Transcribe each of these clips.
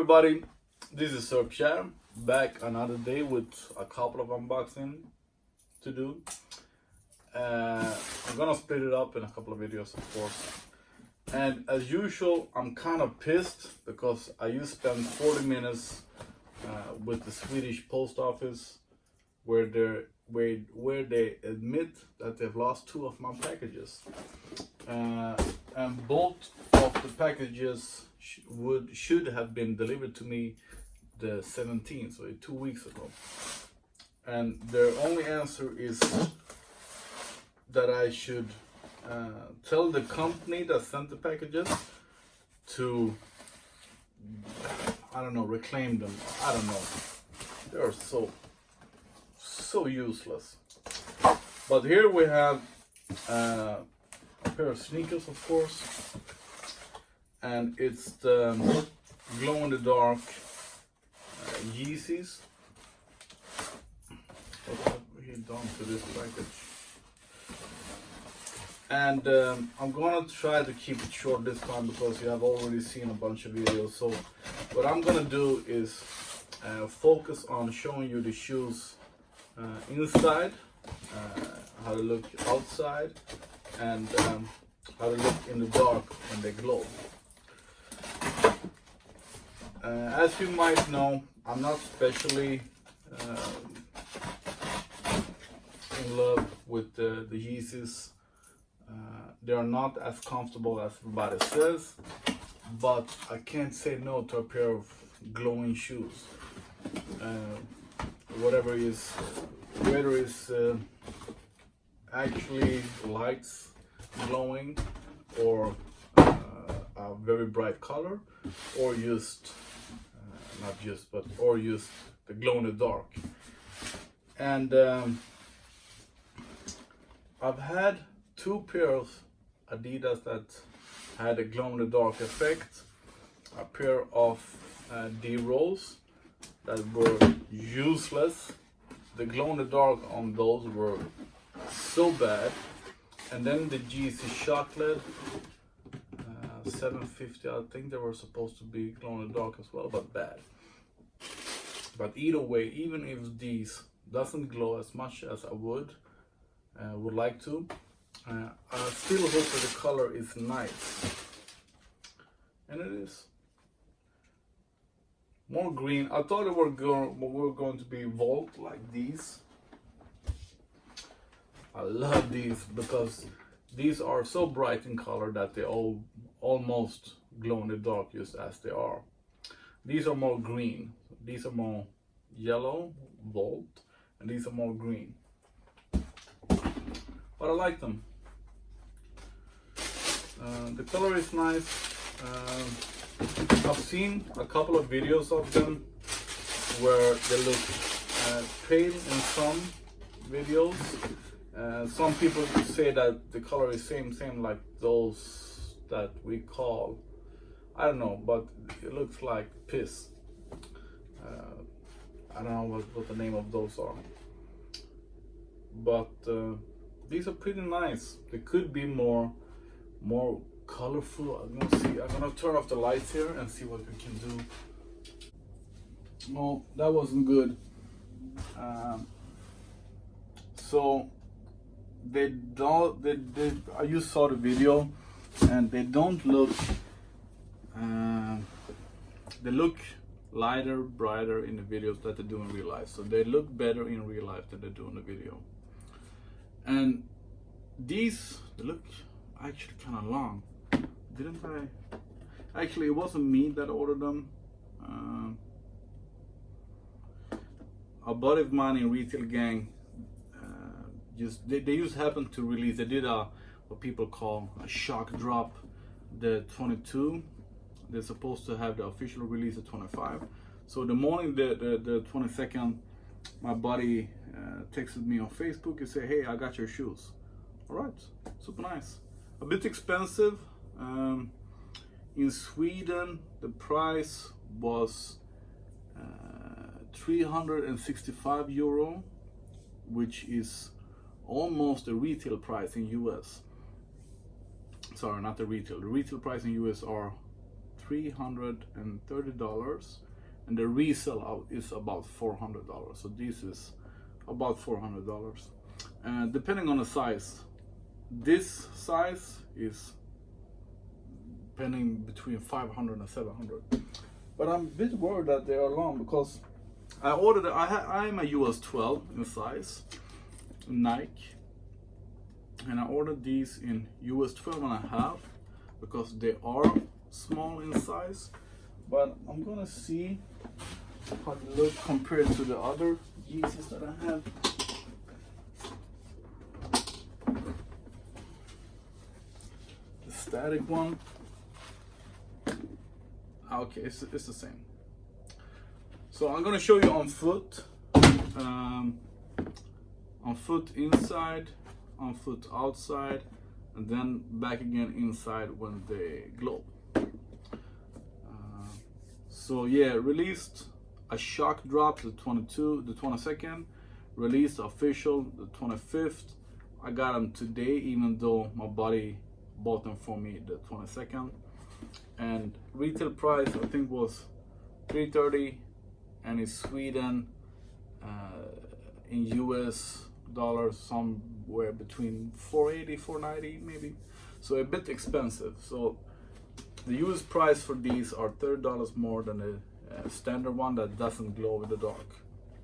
everybody, this is Share, back another day with a couple of unboxing to do. I'm gonna split it up in a couple of videos, of course. And as usual, I'm kind of pissed because I used to spend 40 minutes with the Swedish post office where they admit that they've lost 2 of my packages. And both of the packages should have been delivered to me the 17th, so 2 weeks ago. And their only answer is that I should tell the company that sent the packages to, I don't know, reclaim them. I don't know. They are so useless. But here we have a pair of sneakers, of course, and it's the glow-in-the-dark Yeezys. What have we done to this package? And I'm gonna try to keep it short this time because you have already seen a bunch of videos. So what I'm gonna do is focus on showing you the shoes inside, how to look outside, and how to look in the dark when they glow. As you might know, I'm not especially in love with the Yeezys. They are not as comfortable as everybody says, but I can't say no to a pair of glowing shoes. Whether it's actually lights glowing, or a very bright color, or just the glow in the dark. And I've had 2 pairs adidas that had a glow in the dark effect, a pair of D-rolls that were useless. The glow in the dark on those were so bad. And then the Yeezy chocolate 750, I think they were supposed to be glow in the dark as well, but bad. But either way, even if these doesn't glow as much as I would like to, I still hope that the color is nice, and it is. More green. I thought we were going to be Volt like these. I love these because these are so bright in color that they almost glow in the dark just as they are. These are more green. These are more yellow, Volt, and these are more green. But I like them. The color is nice. I've seen a couple of videos of them where they look pale in some videos. Some people say that the color is same like those that we call, I don't know, but it looks like piss. I don't know what the name of those are. But these are pretty nice. They could be more colorful. I'm gonna turn off the lights here and see what we can do. No, that wasn't good. So they don't. I just saw the video, and they don't look. They look lighter, brighter in the videos that they do in real life. So they look better in real life than they do in the video. And these, they look actually kind of long. Didn't I? Actually, it wasn't me that ordered them. A buddy of mine in Retail Gang, they just happened to release. They did what people call a shock drop, the 22. They're supposed to have the official release at 25. So the morning, the 22nd, my buddy texted me on Facebook and said, "Hey, I got your shoes." All right, super nice. A bit expensive. In Sweden, the price was 365 euro, which is almost the retail price in US. Sorry, not the retail. The retail price in US are $330, and the resale is about $400. So this is about $400, and depending on the size. This size is depending between 500 and 700. But I'm a bit worried that they are long, because I ordered, I am a US 12 in size, Nike, and I ordered these in US 12 and a half because they are small in size. But I'm gonna see how they look compared to the other Yeezys that I have. The static one. Okay, it's the same. So I'm gonna show you on foot. On foot inside, on foot outside, and then back again inside when they glow. So yeah, released a shock drop the 22nd, released official the 25th. I got them today, even though my buddy bought them for me the 22nd. And retail price I think was $330, and in Sweden, in US dollars, somewhere between $480, $490 maybe. So a bit expensive. So the US price for these are $30 more than the standard one that doesn't glow in the dark.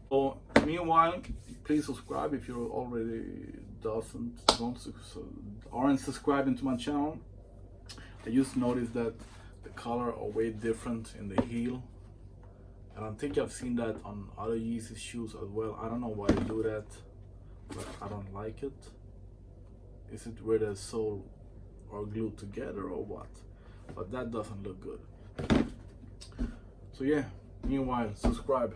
So meanwhile, please subscribe if you already aren't subscribing to my channel. I just noticed that the color are way different in the heel, and I think I've seen that on other Yeezy shoes as well. I don't know why they do that, but I don't like it. Is it where the sole are glued together or what? But that doesn't look good. So yeah, meanwhile, subscribe.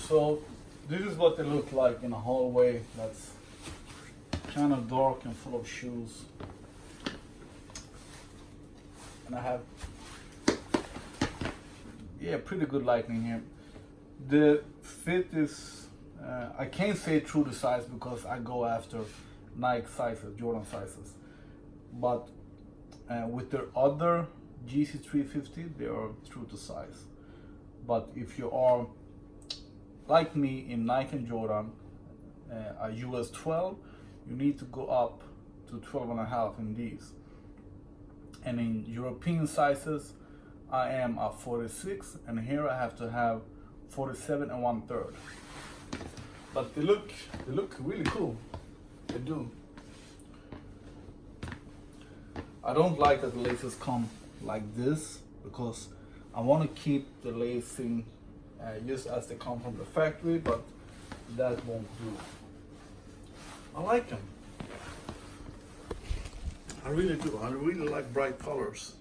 So this is what they look like in a hallway that's kind of dark and full of shoes. And I have, yeah, pretty good lighting here. The fit is, I can't say true to size because I go after Nike sizes, Jordan sizes. But with their other GC350, they are true to size. But if you are like me in Nike and Jordan, a US 12, you need to go up to 12 and a half in these. And in European sizes, I am a 46, and here I have to have 47 and 1/3. But they look really cool. They do. I don't like that the laces come like this, because I want to keep the lacing just as they come from the factory, but that won't do. I like them. I really do. I really like bright colors.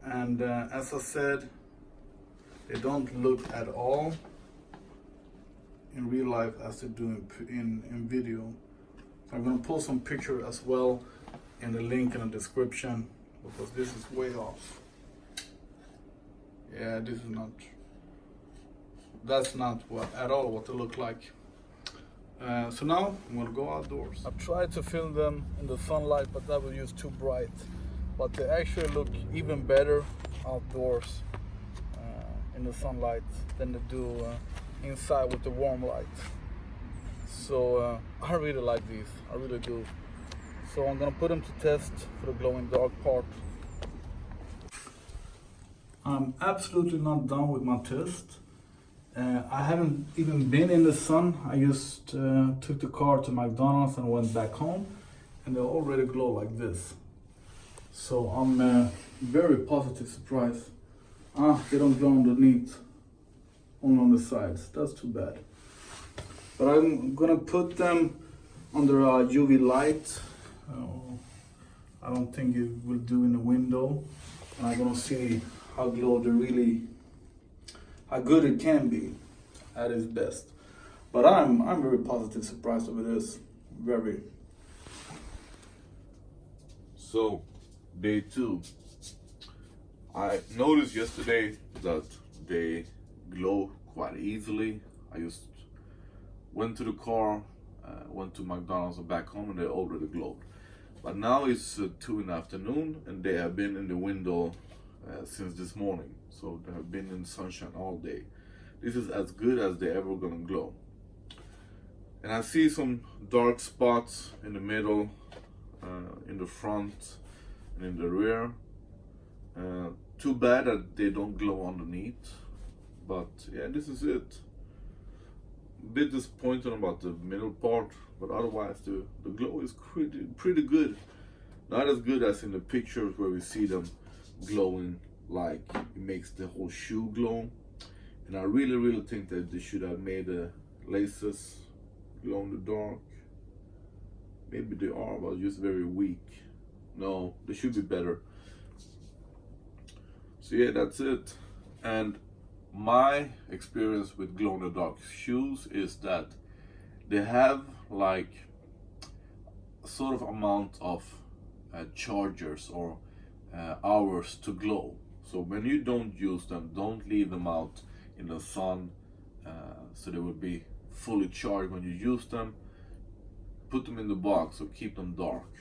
And as I said, they don't look at all in real life as they do in video. So I'm going to post some picture as well in the link in the description, because this is way off. Yeah, this is not, that's not at all what they look like. So now I'm gonna go outdoors. I've tried to film them in the sunlight, but that was just too bright. But they actually look even better outdoors in the sunlight than they do inside with the warm light. So I really like these, I really do. So I'm gonna put them to test for the glow in the dark part. I'm absolutely not done with my test. I haven't even been in the sun. I just took the car to McDonald's and went back home, and they already glow like this. So I'm very positive surprised. They don't glow underneath, only on the sides. That's too bad. But I'm gonna put them under a UV light. I don't think it will do in the window. And I'm gonna see how glow they really, how good it can be at its best. But I'm very positive surprised over this. Very. So, day 2. I noticed yesterday that they glow quite easily. I just went to the car, went to McDonald's and back home, and they already glowed. But now it's 2 in the afternoon, and they have been in the window since this morning. So they have been in sunshine all day. This is as good as they're ever gonna glow. And I see some dark spots in the middle, in the front, and in the rear. Too bad that they don't glow underneath. But yeah, this is it. A bit disappointed about the middle part, but otherwise the glow is pretty good. Not as good as in the pictures where we see them glowing, like it makes the whole shoe glow. And I really think that they should have made the laces glow in the dark. Maybe they are, but just very weak. No, they should be better. So yeah, that's it. And my experience with glow in the dark shoes is that they have like a sort of amount of chargers or hours to glow. So when you don't use them, don't leave them out in the sun, so they will be fully charged when you use them. Put them in the box or keep them dark.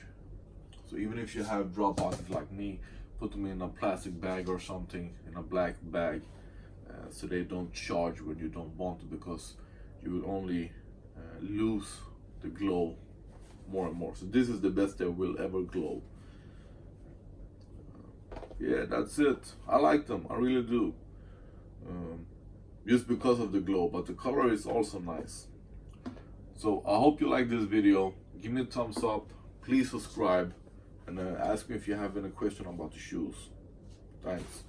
So even if you have drop boxes like me, put them in a plastic bag or something, in a black bag, so they don't charge when you don't want to, because you will only lose the glow more and more. So this is the best they will ever glow. Yeah, that's it. I like them, I really do. Just because of the glow, but the color is also nice. So I hope you like this video. Give me a thumbs up, please subscribe, and ask me if you have any question about the shoes. Thanks.